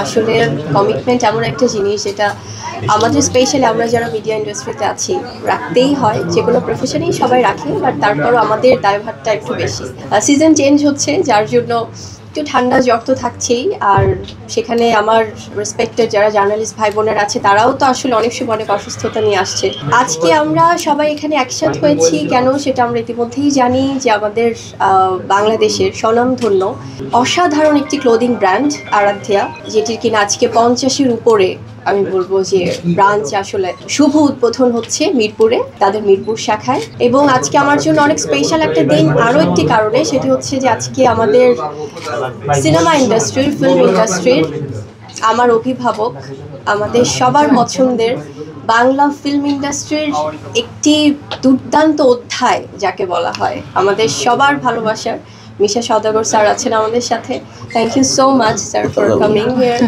আসলে কমিটমেন্ট এমন একটা জিনিস যেটা আমাদের স্পেশালি আমরা যারা মিডিয়া ইন্ডাস্ট্রিতে আছি রাখতেই হয়, যে কোনো প্রফেশনেই সবাই রাখে, বাট তারপরও আমাদের দায়ভারটা একটু বেশি। সিজন চেঞ্জ হচ্ছে যার জন্য একটু ঠান্ডা জ্বর তো থাকছেই, আর সেখানে আমার রেসপেক্টেড যারা জার্নালিস্ট ভাই বোনের আছে তারাও তো আসলে অনেক সময় অনেক অসুস্থতা নিয়ে আসছে। আজকে আমরা সবাই এখানে একসাথে হয়েছি কেন সেটা আমরা ইতিমধ্যেই জানি, যে আমাদের বাংলাদেশের স্বনামধন্য অসাধারণ একটি ক্লোদিং ব্র্যান্ড আরাধ্যা, যেটির কিনা আজকে 50-এর উপরে আমি বলবো যে ব্রাঞ্চ আসলে শুভ উদ্বোধন হচ্ছে মিরপুরে, তাদের মিরপুর শাখায়। এবং আজকে আমার জন্য অনেক স্পেশাল একটা দিন আরও একটি কারণে, সেটি হচ্ছে যে আজকে আমাদের সিনেমা ইন্ডাস্ট্রির, ফিল্ম ইন্ডাস্ট্রির আমার অভিভাবক, আমাদের সবার পছন্দের বাংলা ফিল্ম ইন্ডাস্ট্রির একটি দুর্দান্ত অধ্যায় যাকে বলা হয়, আমাদের সবার ভালোবাসার মিশা সওদাগর স্যার আছেন আমাদের সাথে। Thank you so much sir for coming here.